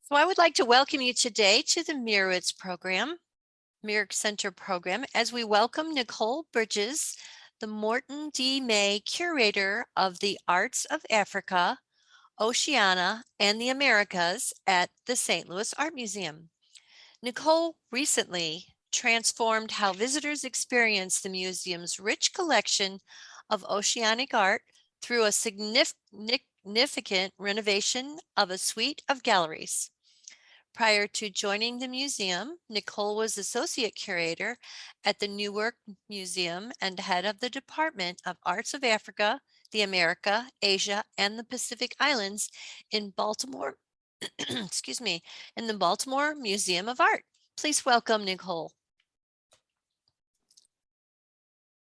So I would like to welcome you today to the Mirror Center program, as we welcome Nichole Bridges, the Morton D. May Curator of the Arts of Africa, Oceania, and the Americas at the St. Louis Art Museum. Nichole recently transformed how visitors experience the museum's rich collection of oceanic art through a significant renovation of a suite of galleries. Prior to joining the museum, Nichole was associate curator at the Newark Museum and head of the Department of Arts of Africa, the America, Asia, and the Pacific Islands in Baltimore, excuse me, in the Baltimore Museum of Art. Please welcome Nichole.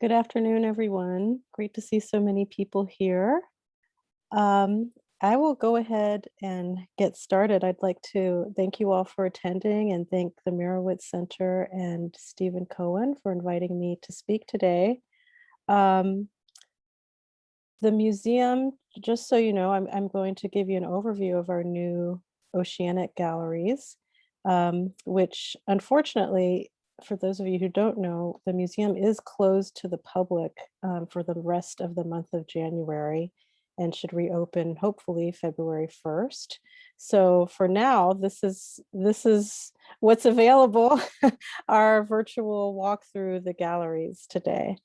Good afternoon, everyone. Great to see so many people here. I will go ahead and get started. I'd like to thank you all for attending and thank the Mirowitz Center and Stephen Cohen for inviting me to speak today. The museum, just so you know, I'm going to give you an overview of our new Oceanic galleries, which unfortunately, for those of you who don't know, the museum is closed to the public for the rest of the month of January and should reopen hopefully February 1st. So for now, this is what's available, our virtual walk through the galleries today.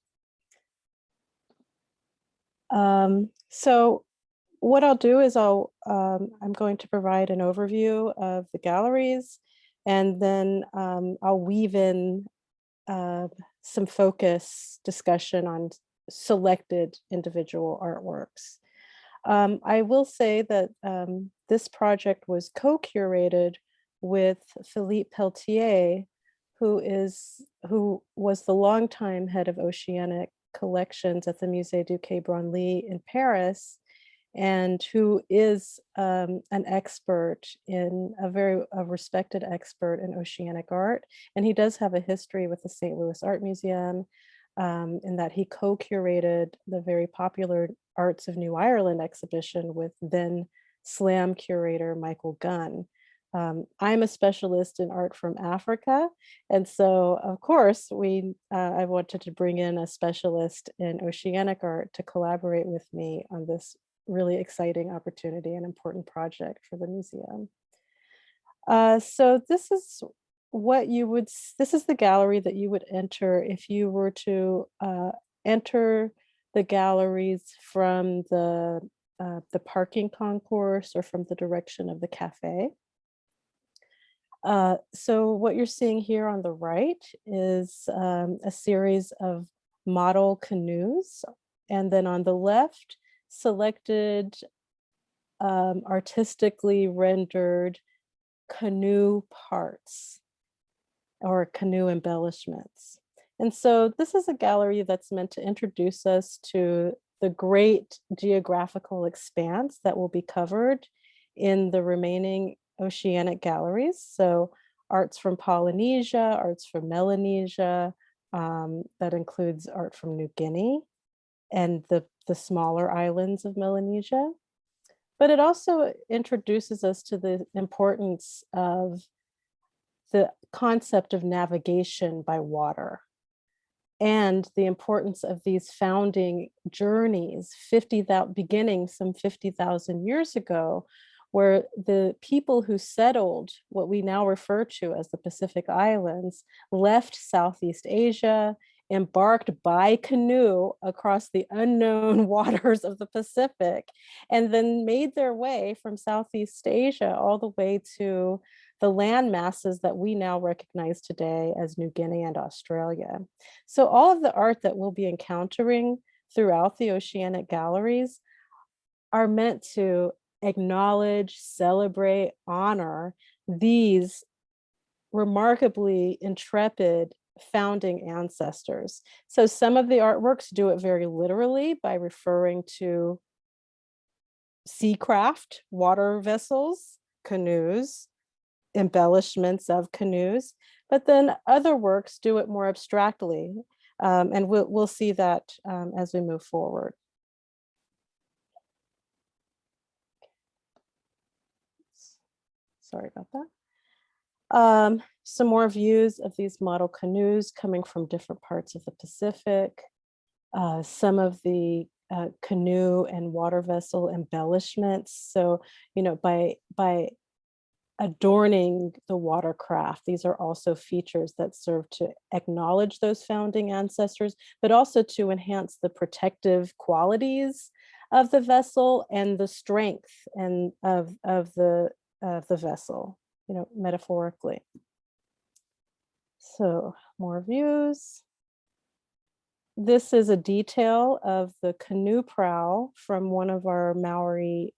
So what I'll do is I'm going to provide an overview of the galleries, and then I'll weave in some focus discussion on selected individual artworks. I will say that this project was co-curated with Philippe Pelletier, who was the longtime head of Oceanic collections at the Musée du Quai Branly in Paris, and who is an expert in a respected expert in oceanic art. And he does have a history with the St. Louis Art Museum, in that he co-curated the very popular Arts of New Ireland exhibition with then SLAM curator Michael Gunn. I'm a specialist in art from Africa, and so of course I wanted to bring in a specialist in oceanic art to collaborate with me on this really exciting opportunity and important project for the museum. So this is the gallery that you would enter if you were to enter the galleries from the parking concourse or from the direction of the cafe. So what you're seeing here on the right is a series of model canoes, and then on the left, selected artistically rendered canoe parts or canoe embellishments. And so this is a gallery that's meant to introduce us to the great geographical expanse that will be covered in the remaining oceanic galleries. So arts from Polynesia, arts from Melanesia, that includes art from New Guinea and the smaller islands of Melanesia. But it also introduces us to the importance of the concept of navigation by water and the importance of these founding journeys beginning some 50,000 years ago, where the people who settled what we now refer to as the Pacific Islands left Southeast Asia, embarked by canoe across the unknown waters of the Pacific, and then made their way from Southeast Asia all the way to the land masses that we now recognize today as New Guinea and Australia. So all of the art that we'll be encountering throughout the Oceanic galleries are meant to acknowledge, celebrate, honor these remarkably intrepid founding ancestors. So some of the artworks do it very literally by referring to seacraft, water vessels, canoes, embellishments of canoes, but then other works do it more abstractly. And we'll see that as we move forward. Sorry about that. Some more views of these model canoes coming from different parts of the Pacific. Some of the canoe and water vessel embellishments. So, by adorning the watercraft, these are also features that serve to acknowledge those founding ancestors, but also to enhance the protective qualities of the vessel and the strength and of the vessel, metaphorically. So more views. This is a detail of the canoe prow from one of our Maori,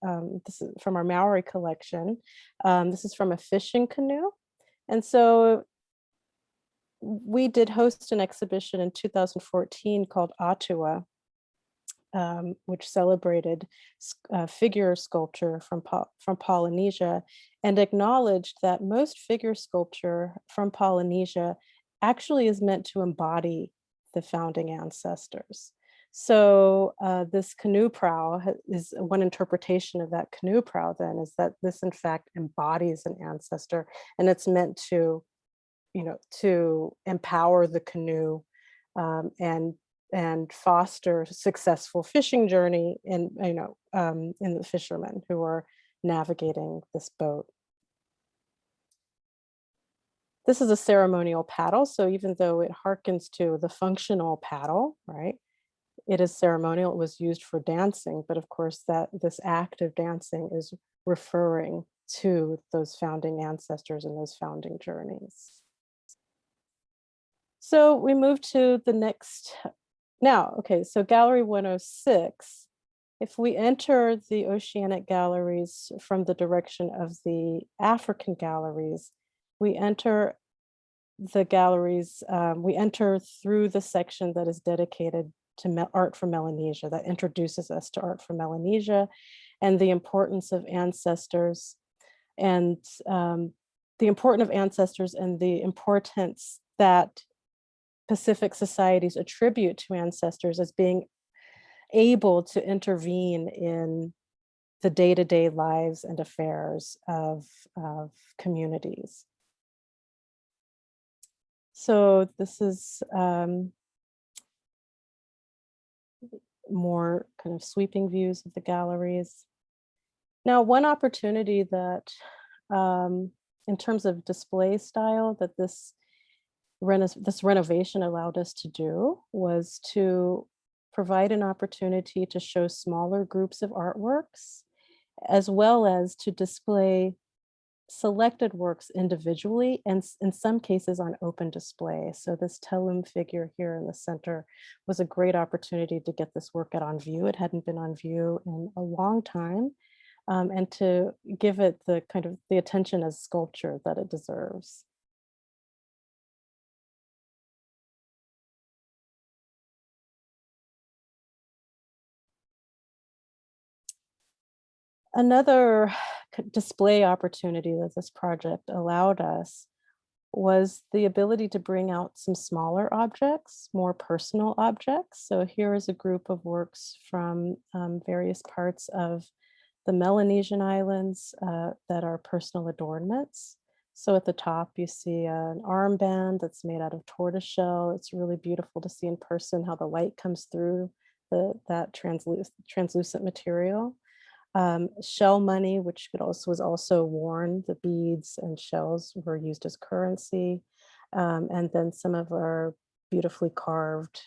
this is from our Maori collection. This is from a fishing canoe. And so we did host an exhibition in 2014 called Atua, which celebrated figure sculpture from Polynesia and acknowledged that most figure sculpture from Polynesia actually is meant to embody the founding ancestors. So this canoe prow is one interpretation of that canoe prow then is that this in fact embodies an ancestor, and it's meant to, to empower the canoe and foster successful fishing journey in the fishermen who are navigating this boat. This is a ceremonial paddle, so even though it harkens to the functional paddle, right? It is ceremonial, it was used for dancing, but of course that this act of dancing is referring to those founding ancestors and those founding journeys. So we move to the next, now, okay, so Gallery 106, if we enter the Oceanic galleries from the direction of the African galleries, we enter the galleries, we enter through the section that is dedicated to art from Melanesia, that introduces us to art from Melanesia and the importance of ancestors and the importance of ancestors and the importance that Pacific societies attribute to ancestors as being able to intervene in the day-to-day lives and affairs of communities. So this is more kind of sweeping views of the galleries. Now, one opportunity that, in terms of display style, that this renovation allowed us to do was to provide an opportunity to show smaller groups of artworks, as well as to display selected works individually and in some cases on open display. So this Telum figure here in the center was a great opportunity to get this work out on view. It hadn't been on view in a long time, and to give it the kind of the attention as sculpture that it deserves. Another display opportunity that this project allowed us was the ability to bring out some smaller objects, more personal objects. So here is a group of works from various parts of the Melanesian Islands that are personal adornments. So at the top, you see an armband that's made out of tortoiseshell. It's really beautiful to see in person how the light comes through that translucent material. Shell money, which was also worn, the beads and shells were used as currency. And then some of our beautifully carved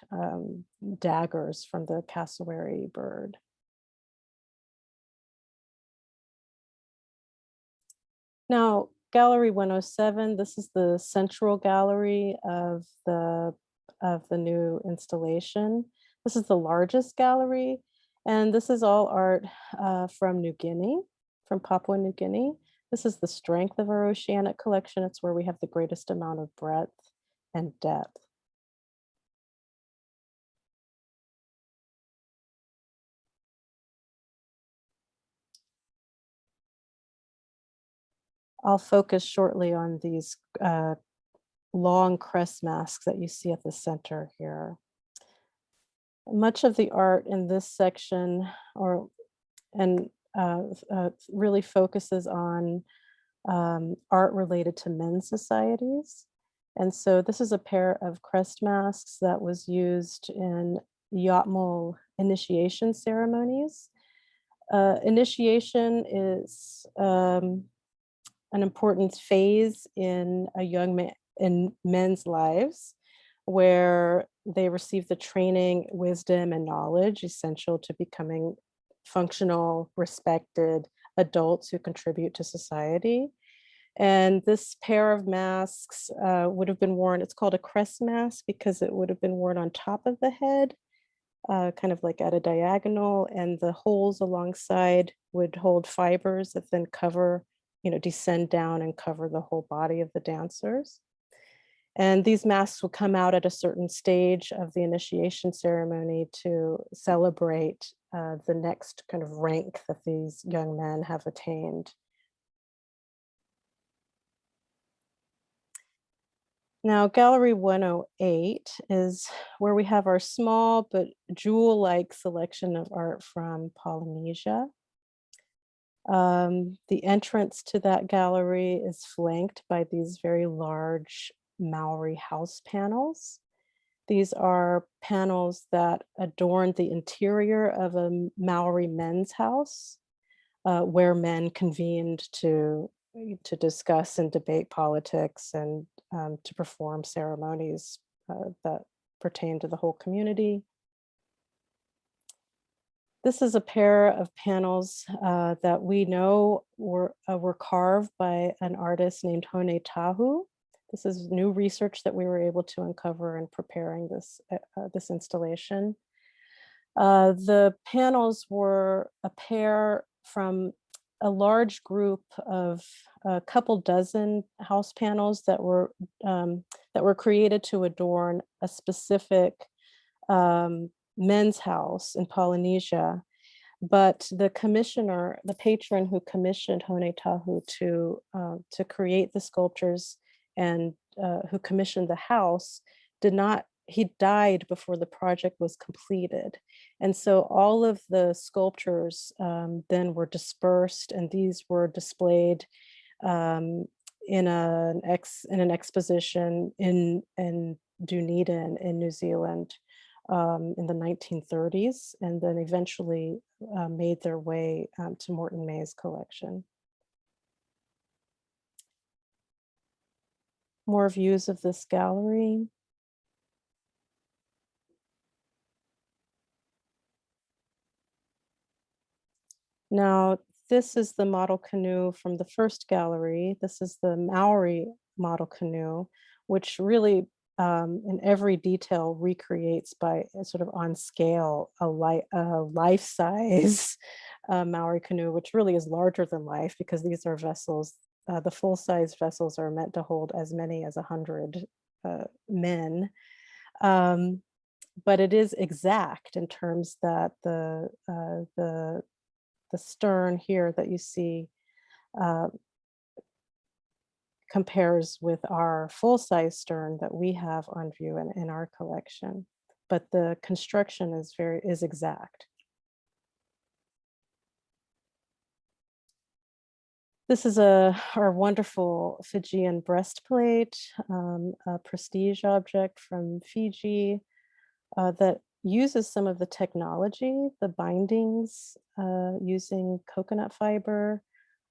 daggers from the cassowary bird. Now, Gallery 107, this is the central gallery of the new installation. This is the largest gallery. And this is all art from New Guinea, from Papua New Guinea. This is the strength of our Oceanic collection. It's where we have the greatest amount of breadth and depth. I'll focus shortly on these long crest masks that you see at the center here. Much of the art in this section really focuses on art related to men's societies. And so this is a pair of crest masks that was used in Yatmal initiation ceremonies. Initiation is an important phase in a young man in men's lives where they receive the training, wisdom, and knowledge essential to becoming functional, respected adults who contribute to society. And this pair of masks would have been worn, it's called a crest mask because it would have been worn on top of the head, kind of like at a diagonal, and the holes alongside would hold fibers that then cover, descend down and cover the whole body of the dancers. And these masks will come out at a certain stage of the initiation ceremony to celebrate the next kind of rank that these young men have attained. Now, Gallery 108 is where we have our small but jewel-like selection of art from Polynesia. The entrance to that gallery is flanked by these very large Maori house panels. These are panels that adorn the interior of a Maori men's house, where men convened to discuss and debate politics and to perform ceremonies that pertain to the whole community. This is a pair of panels that we know were carved by an artist named Hone Tahu. This is new research that we were able to uncover in preparing this installation. The panels were a pair from a large group of a couple dozen house panels that were created to adorn a specific men's house in Polynesia. But the commissioner, the patron who commissioned Hone Tahu to create the sculptures and who commissioned the house he died before the project was completed. And so all of the sculptures then were dispersed, and these were displayed in an exposition in Dunedin in New Zealand in the 1930s, and then eventually made their way to Morton May's collection. More views of this gallery. Now, this is the model canoe from the first gallery. This is the Maori model canoe, which really in every detail recreates by sort of on scale a life-size Maori canoe, which really is larger than life because these are vessels. The full-size vessels are meant to hold as many as 100 men. But it is exact in terms that the stern here that you see compares with our full-size stern that we have on view in our collection, but the construction is exact. This is our wonderful Fijian breastplate, a prestige object from Fiji that uses some of the technology, the bindings using coconut fiber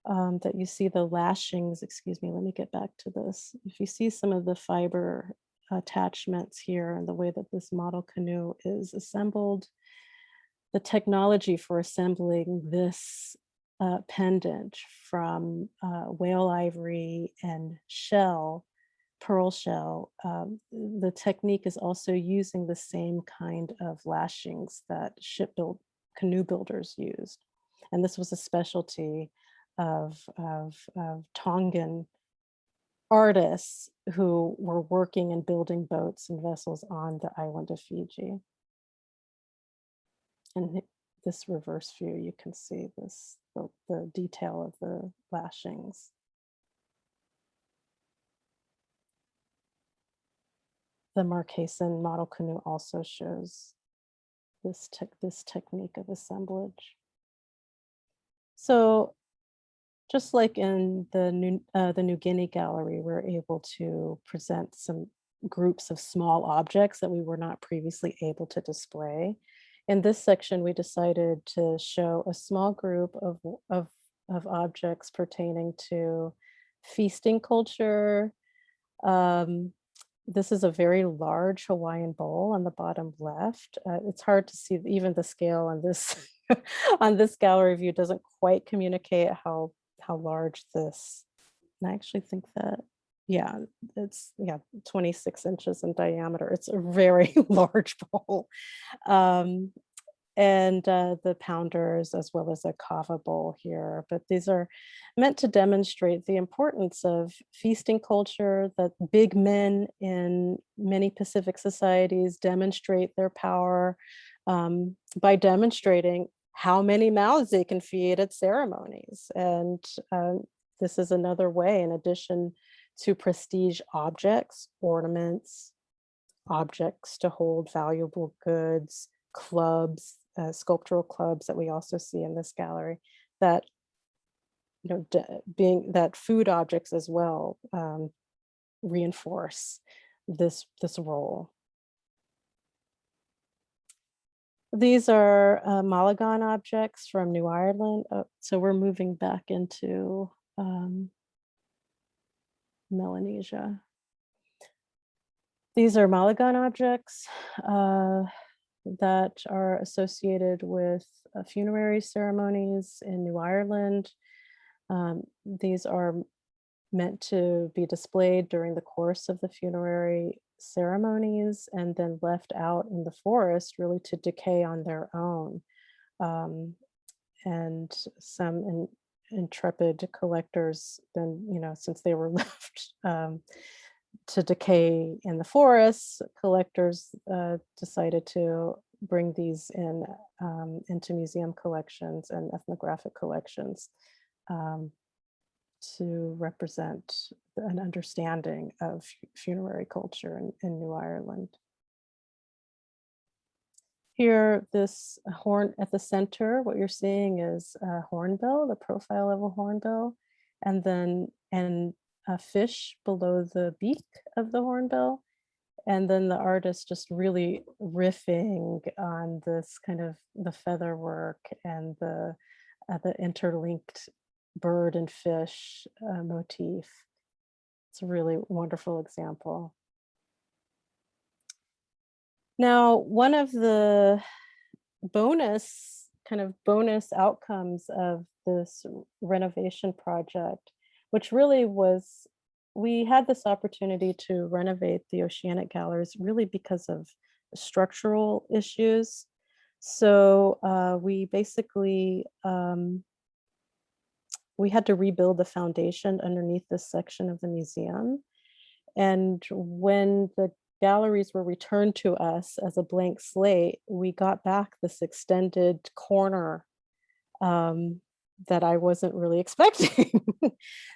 that you see the lashings, excuse me, let me get back to this. If you see some of the fiber attachments here and the way that this model canoe is assembled, the technology for assembling this pendant from whale ivory and pearl shell, the technique is also using the same kind of lashings that canoe builders used. And this was a specialty of Tongan artists who were working and building boats and vessels on the island of Fiji. And this reverse view, you can see the detail of the lashings. The Marquesan model canoe also shows this technique of assemblage. So Just like in the New Guinea gallery, we're able to present some groups of small objects that we were not previously able to display. In this section, we decided to show a small group of objects pertaining to feasting culture. Um, this is a very large Hawaiian bowl on the bottom left. It's hard to see even the scale on this on this gallery view doesn't quite communicate how large this. And I actually think that, yeah, it's, yeah, 26 inches in diameter. It's a very large bowl. Um, and the pounders, as well as a kava bowl here. But these are meant to demonstrate the importance of feasting culture, that big men in many Pacific societies demonstrate their power by demonstrating how many mouths they can feed at ceremonies. And this is another way, in addition to prestige objects, ornaments, objects to hold valuable goods, clubs, sculptural clubs that we also see in this gallery, that, you know, being that food objects as well reinforce this role. These are Malagon objects from New Ireland. So we're moving back into Melanesia. These are Malagon objects that are associated with funerary ceremonies in New Ireland. These are meant to be displayed during the course of the funerary ceremonies and then left out in the forest really to decay on their own. And some intrepid collectors then, you know, since they were left to decay in the forest, collectors decided to bring these in into museum collections and ethnographic collections to represent an understanding of funerary culture in New Ireland. Here, this horn at the center, what you're seeing is a hornbill, the profile of a hornbill, and then a fish below the beak of the hornbill. And then the artist just really riffing on this kind of the feather work and the interlinked bird and fish motif. It's a really wonderful example. Now, one of the bonus outcomes of this renovation project, which really was, we had this opportunity to renovate the Oceanic galleries really because of structural issues. So we basically, we had to rebuild the foundation underneath this section of the museum. And when the galleries were returned to us as a blank slate, we got back this extended corner that I wasn't really expecting.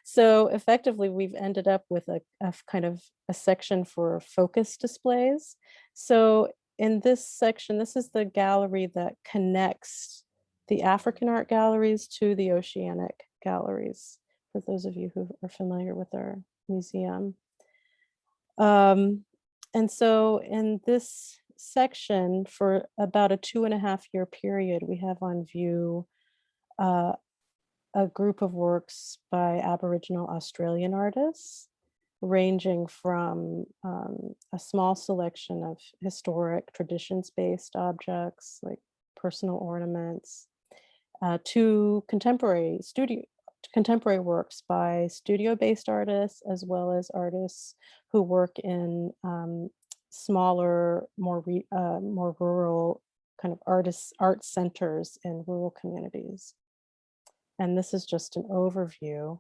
So effectively, we've ended up with a kind of a section for focus displays. So in this section, this is the gallery that connects the African art galleries to the Oceanic galleries, for those of you who are familiar with our museum. And so in this section, for about a 2.5-year period, we have on view a group of works by Aboriginal Australian artists, ranging from a small selection of historic traditions-based objects like personal ornaments, to contemporary works by studio-based artists, as well as artists who work in smaller, more rural kind of art centers in rural communities. And this is just an overview.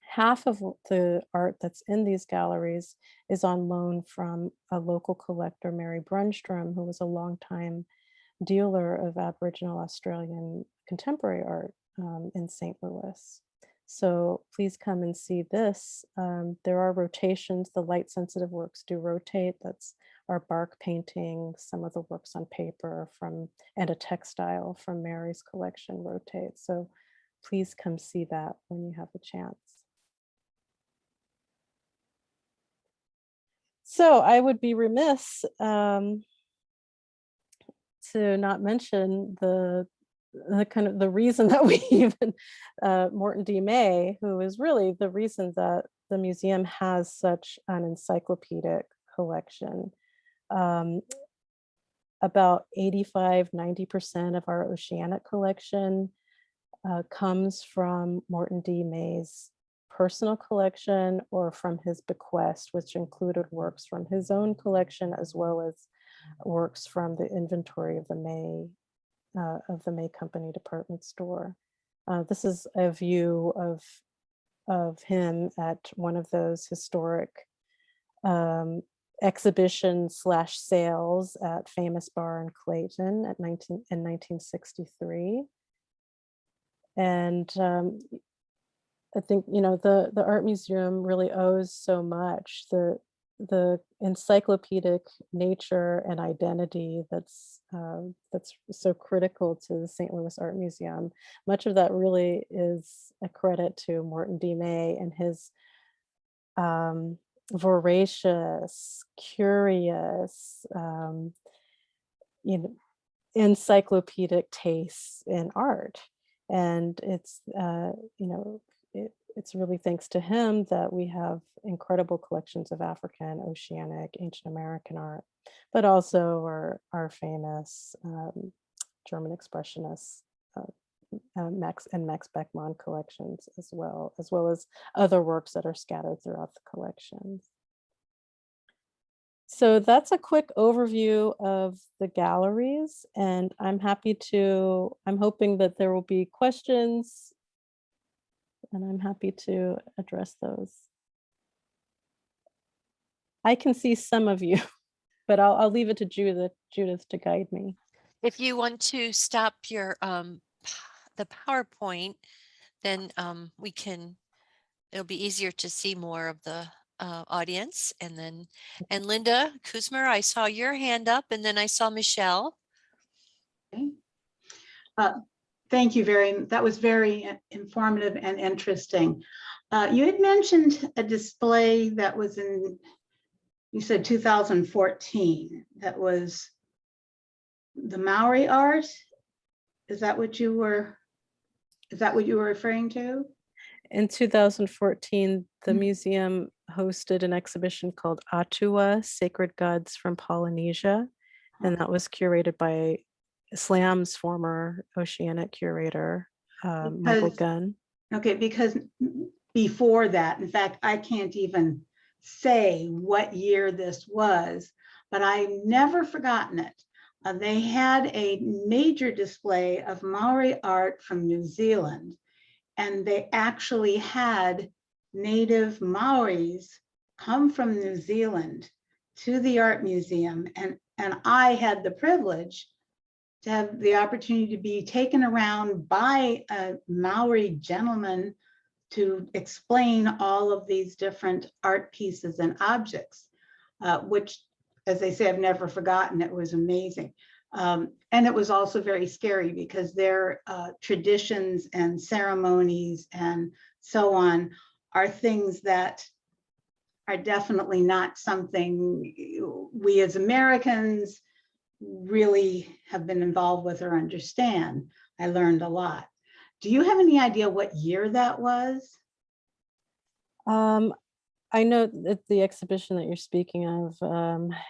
Half of the art that's in these galleries is on loan from a local collector, Mary Brunstrom, who was a longtime dealer of Aboriginal Australian contemporary art in St. Louis. So please come and see this. There are rotations. The light sensitive works do rotate. That's our bark painting, some of the works on paper and a textile from Mary's collection rotate. So please come see that when you have a chance. So I would be remiss to not mention the kind of the reason that we even Morton D. May, who is really the reason that the museum has such an encyclopedic collection. About 85–90% of our Oceanic collection comes from Morton D. May's personal collection or from his bequest, which included works from his own collection as well as works from the inventory of the May Company department store. This is a view of him at one of those historic exhibition/sales at Famous Bar in Clayton in 1963. And I think, you know, the art museum really owes so much, the encyclopedic nature and identity that's so critical to the St. Louis Art Museum. Much of that really is a credit to Morton D. May and his voracious, curious, you know, encyclopedic tastes in art. And it's, you know, it's really thanks to him that we have incredible collections of African, Oceanic, Ancient American art, but also our famous German Expressionists, Max Beckmann collections as well as other works that are scattered throughout the collections. So that's a quick overview of the galleries, and I'm hoping that there will be questions, and I'm happy to address those. I can see some of you, but I'll leave it to Judith to guide me. If you want to stop your the PowerPoint, then it'll be easier to see more of the audience. And Linda Kuzmer, I saw your hand up, and then I saw Michelle. Okay. Thank you that was very informative and interesting. You had mentioned a display that was in, you said 2014, that was the Maori art. Is that what you were referring to? In 2014, the museum hosted an exhibition called Atua, Sacred Gods from Polynesia, and that was curated by SLAM's former Oceanic curator, Michael Gunn. Okay, because before that, in fact, I can't even say what year this was, but I've never forgotten it. They had a major display of Maori art from New Zealand, and they actually had native Maoris come from New Zealand to the art museum, and I had the privilege to have the opportunity to be taken around by a Maori gentleman to explain all of these different art pieces and objects, which, as they say, I've never forgotten. It was amazing. And it was also very scary because their traditions and ceremonies and so on are things that are definitely not something we as Americans really have been involved with or understand. I learned a lot. Do you have any idea what year that was? I know that the exhibition that you're speaking of,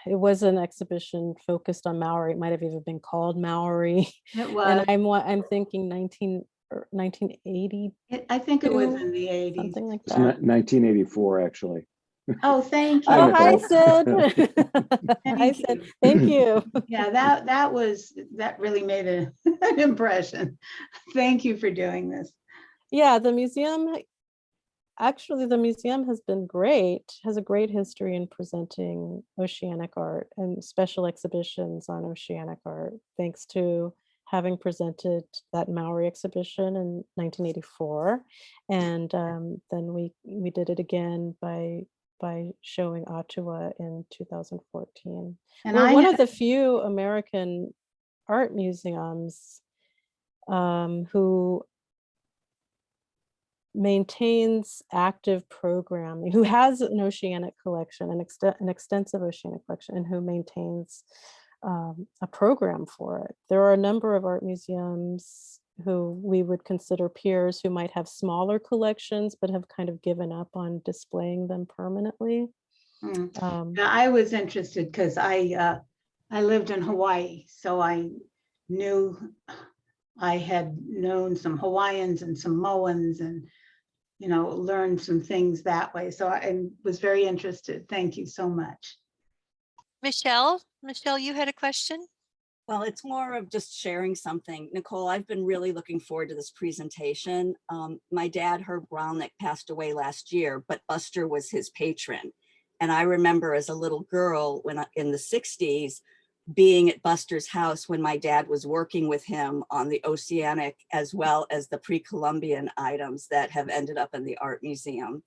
it was an exhibition focused on Maori. It might have even been called Maori. It was. And I'm thinking 1980. I think it was in the 80s. Something like It's that. 1984, actually. Oh, thank you. Oh, hi, Nicole. Sid. Hi, Sid. Thank you. Yeah, that really made an impression. Thank you for doing this. Yeah, the museum has been great, has a great history in presenting Oceanic art and special exhibitions on Oceanic art, thanks to having presented that Maori exhibition in 1984. And then we did it again by showing Atua in 2014. And we're one of the few American art museums who maintains active programming, who has an oceanic collection, an extensive oceanic collection, and who maintains a program for it. There are a number of art museums who we would consider peers who might have smaller collections but have kind of given up on displaying them permanently. Now, I was interested because I lived in Hawaii, so I had known some Hawaiians and some Moans, and learned some things that way. So I was very interested. Thank you so much. Michelle, you had a question? Well, it's more of just sharing something. Nichole, I've been really looking forward to this presentation. My dad, Herb Brownnick, passed away last year, but Buster was his patron. And I remember as a little girl when in the 60s, being at Buster's house when my dad was working with him on the Oceanic as well as the pre-Columbian items that have ended up in the art museum.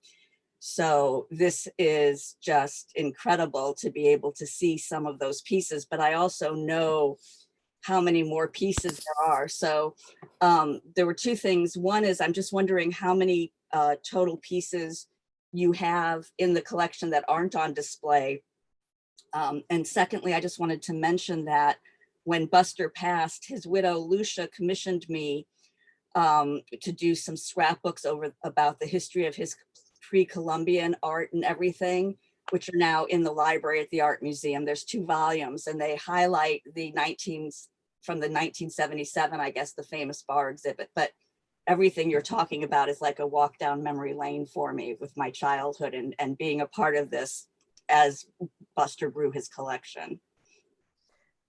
So this is just incredible to be able to see some of those pieces, but I also know how many more pieces there are. So there were two things. One is I'm just wondering how many total pieces you have in the collection that aren't on display. And secondly, I just wanted to mention that when Buster passed, his widow, Lucia, commissioned me to do some scrapbooks about the history of his pre-Columbian art and everything, which are now in the library at the Art Museum. There's 2 volumes, and they highlight from the 1977, I guess, the famous bar exhibit. But everything you're talking about is like a walk down memory lane for me with my childhood and being a part of this as Buster grew his collection.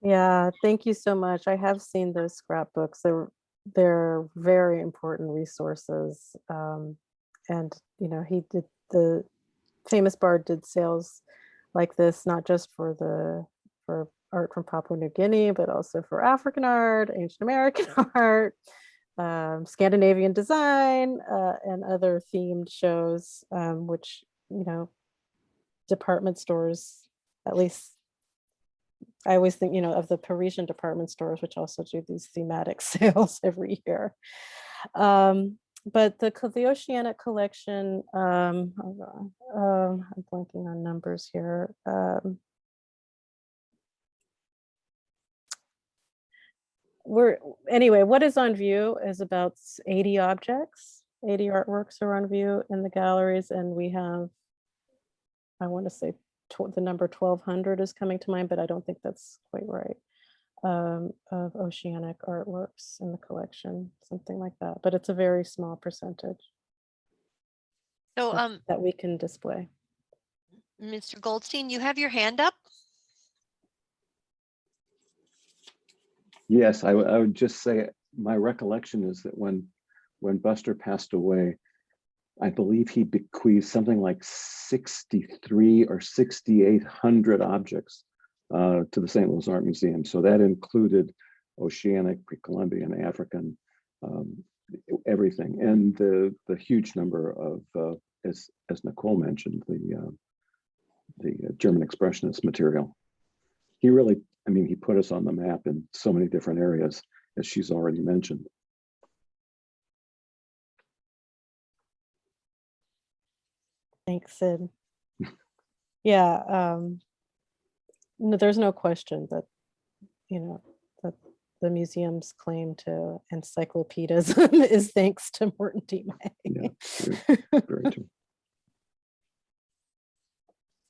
Yeah, thank you so much. I have seen those scrapbooks. They're very important resources. And the famous bard did sales like this, not just for art from Papua New Guinea, but also for African art, ancient American art, Scandinavian design, and other themed shows, which, department stores, at least I always think, of the Parisian department stores, which also do these thematic sales every year. But the Oceanic collection, I'm blanking on numbers here. Anyway, what is on view is about 80 objects, 80 artworks are on view in the galleries, and we have, I want to say the number 1,200 is coming to mind, but I don't think that's quite right, of Oceanic artworks in the collection, something like that. But it's a very small percentage So, that we can display. Mr. Goldstein, you have your hand up? Yes, I would just say my recollection is that when Buster passed away, I believe he bequeathed something like 63 or 6,800 objects to the St. Louis Art Museum. So that included Oceanic, pre-Columbian, African, everything, and the huge number of, as Nichole mentioned, the German Expressionist material. He really, he put us on the map in so many different areas, as she's already mentioned. Thanks, Sid. Yeah, no, there's no question that, that the museum's claim to encyclopedism is thanks to Morton D. May. Yeah, very true.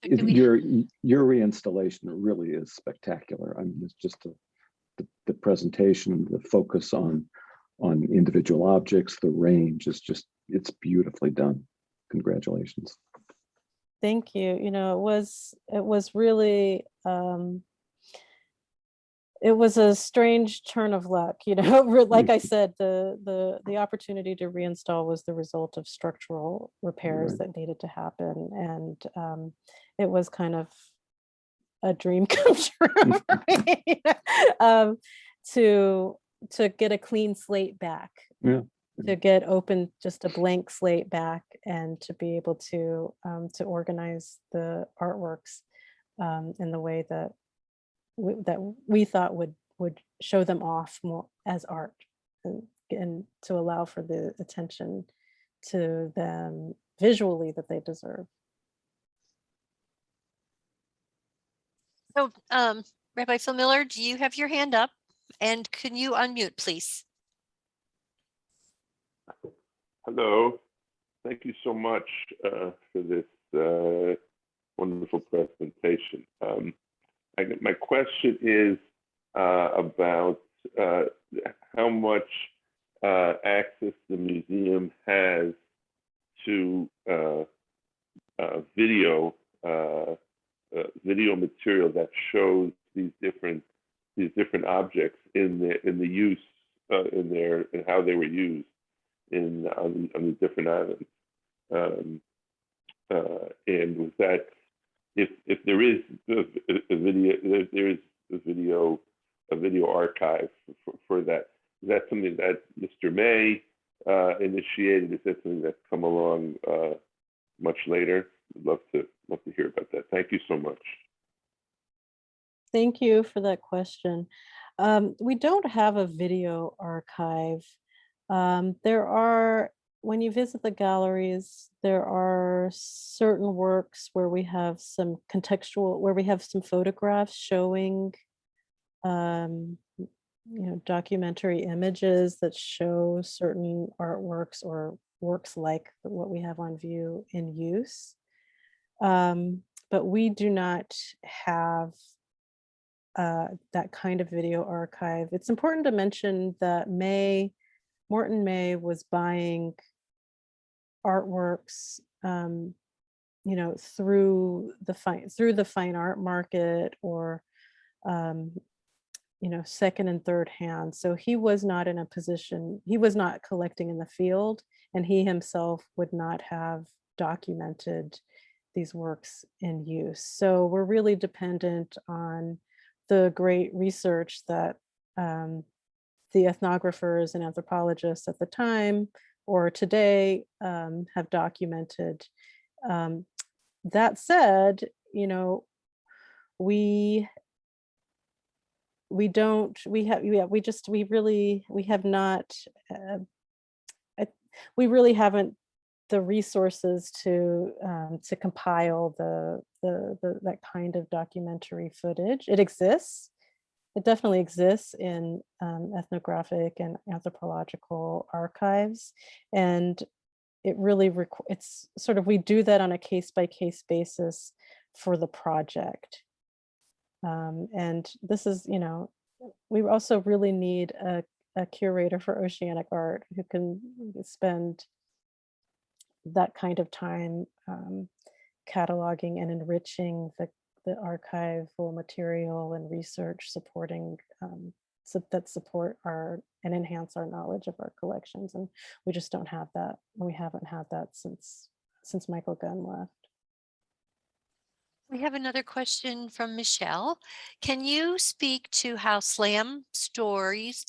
Your reinstallation really is spectacular. It's just the presentation, the focus on individual objects, the range is just, it's beautifully done. Congratulations. Thank you. It was really, it was a strange turn of luck. Like I said, the opportunity to reinstall was the result of structural repairs that needed to happen, and it was kind of a dream come true for me, to get a clean slate back. Yeah. To get open, just a blank slate back, and to be able to organize the artworks in the way that we thought would show them off more as art, and to allow for the attention to them visually that they deserve. So, Rabbi Phil Miller, do you have your hand up? And can you unmute, please? Hello. Thank you so much for this wonderful presentation. My question is about how much access the museum has to video material that shows these different objects in the use in how they were used on the different islands. And with that, if there is a video archive for that, is that something that Mr. May initiated? Is that something that's come along much later? I'd love to hear about that. Thank you so much. Thank you for that question. We don't have a video archive. There are, when you visit the galleries, there are certain works where we have some contextual, where we have some photographs showing, documentary images that show certain artworks or works like what we have on view in use. But we do not have that kind of video archive. It's important to mention that Morton May was buying artworks, through the fine art market or, second and third hand. So he was not in a position, he was not collecting in the field, and he himself would not have documented these works in use. So we're really dependent on the great research that the ethnographers and anthropologists at the time or today have documented. That said, we really haven't the resources to compile that kind of documentary footage. It exists. It definitely exists in ethnographic and anthropological archives, and it really it's sort of, we do that on a case-by-case basis for the project. And this is, we also really need a curator for oceanic art who can spend that kind of time cataloging and enriching the archival material and research supporting that support and enhance our knowledge of our collections. And we just don't have that. We haven't had that since Michael Gunn left. We have another question from Michelle. Can you speak to how SLAM stores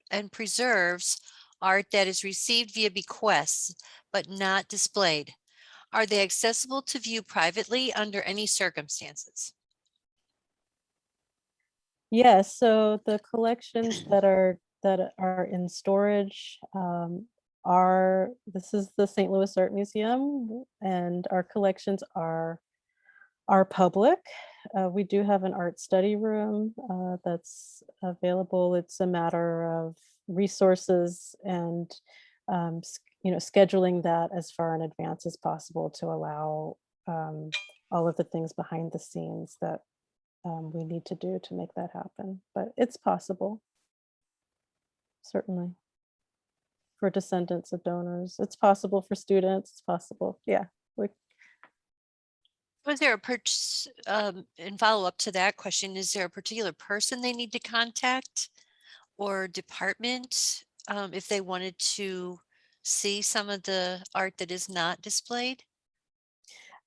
and preserves art that is received via bequests but not displayed? Are they accessible to view privately under any circumstances? Yes, so the collections that are in storage this is the St. Louis Art Museum, and our collections are public. We do have an art study room that's available. It's a matter of resources and scheduling that as far in advance as possible to allow all of the things behind the scenes that we need to do to make that happen. But it's possible, certainly, for descendants of donors. It's possible for students. It's possible. Yeah. Was there in follow up to that question, is there a particular person they need to contact or department if they wanted to see some of the art that is not displayed?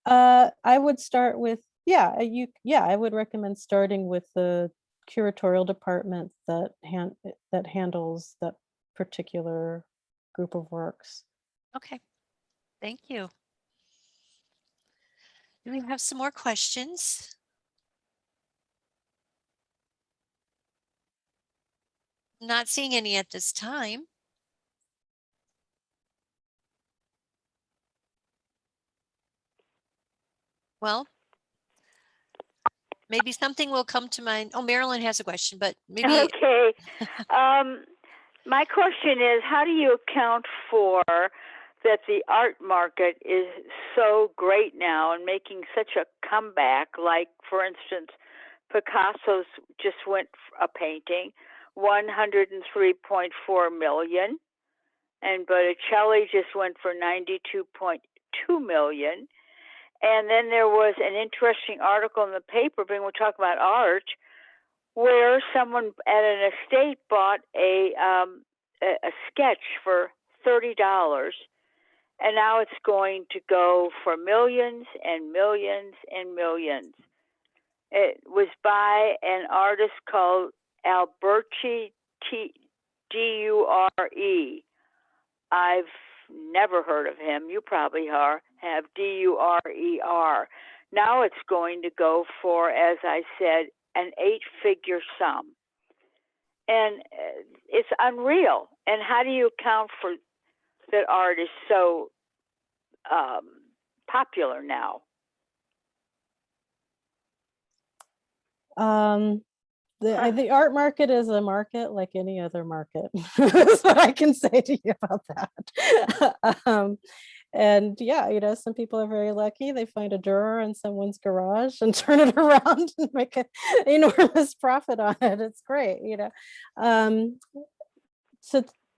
I would start with, I would recommend starting with the curatorial department that handles that particular group of works. Okay, thank you. Do we have some more questions? Not seeing any at this time. Well, maybe something will come to mind. Oh, Marilyn has a question, but maybe Okay. My question is, how do you account for that the art market is so great now and making such a comeback? Like, for instance, Picasso's just went a painting, 103.4 million, and Botticelli just went for 92.2 million. And then there was an interesting article in the paper, being we're talking about art, where someone at an estate bought a sketch for $30, and now it's going to go for millions and millions and millions. It was by an artist called Alberti Dure. I've never heard of him. You probably have Durer. Now it's going to go for, as I said, an 8-figure sum. And it's unreal. And how do you account for that art is so popular now? The art market is a market like any other market. That's what I can say to you about that. And yeah, you know, some people are very lucky. They find a Dürer in someone's garage and turn it around and make an enormous profit on it. It's great, you know.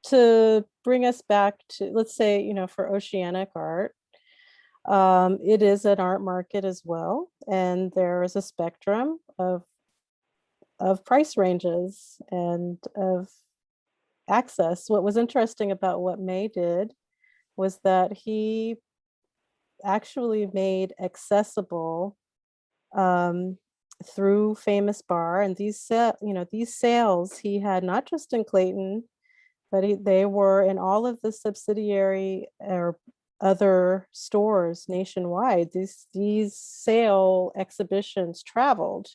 To bring us back to, let's say, you know, for oceanic art, it is an art market as well. And there is a spectrum of price ranges and of access. What was interesting about what May did was that he actually made accessible through Famous Bar, and these sales he had not just in Clayton, but they were in all of the subsidiary or other stores nationwide. These sale exhibitions traveled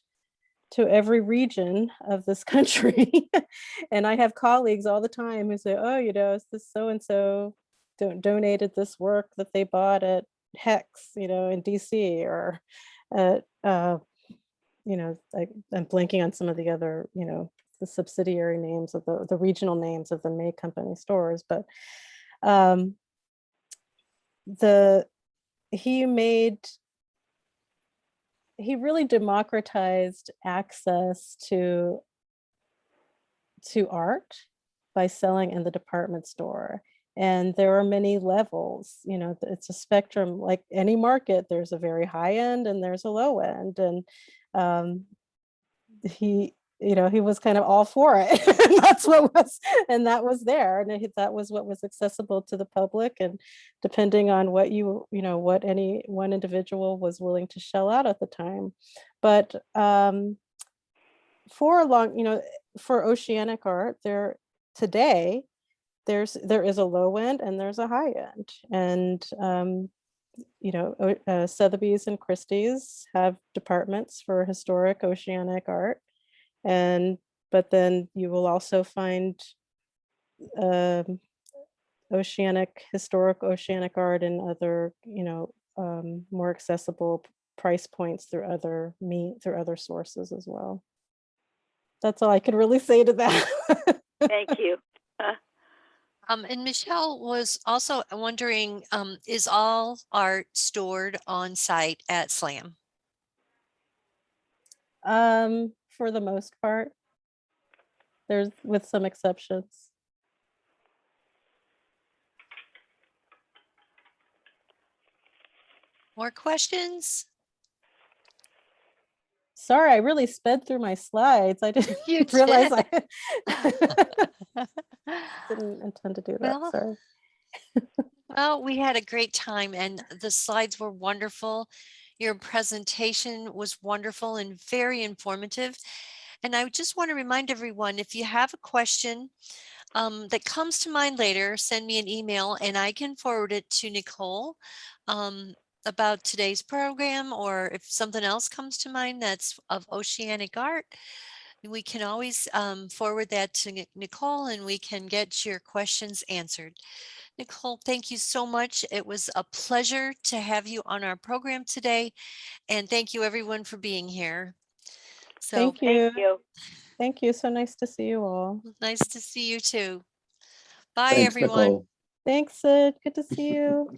to every region of this country. And I have colleagues all the time who say, oh, you know, it's this so-and-so donated this work that they bought at Hex, you know, in DC, or at, you know, I'm blanking on some of the other, you know, the subsidiary names of the regional names of the May Company stores, but he really democratized access to art by selling in the department store. And there are many levels, you know, it's a spectrum. Like any market, there's a very high end and there's a low end. And he was kind of all for it. And that was there. And that was what was accessible to the public. And depending on what what any one individual was willing to shell out at the time. But for oceanic art, there is a low end and there's a high end. And Sotheby's and Christie's have departments for historic oceanic art, but then you will also find historic oceanic art and other more accessible price points through other sources as well. That's all I could really say to that. Thank you. And Nichole was also wondering, is all art stored on site at SLAM? For the most part, with some exceptions. More questions? Sorry, I really sped through my slides. I didn't realize I didn't intend to do that. Well, sorry. Well, we had a great time and the slides were wonderful. Your presentation was wonderful and very informative. And I just want to remind everyone, if you have a question that comes to mind later, send me an email and I can forward it to Nichole about today's program, or if something else comes to mind that's of oceanic art, we can always forward that to Nichole and we can get your questions answered. Nichole, thank you so much. It was a pleasure to have you on our program today. And thank you everyone for being here. So Thank you. Thank you. Thank you. So nice to see you all. nice to see you too. Bye, Thanks, everyone. Nicole. Thanks, Sid. Good to see you.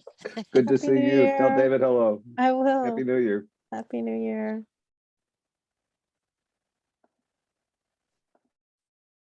Good to Happy see New you. Tell Year. David hello. I will. Happy New Year. Happy New Year.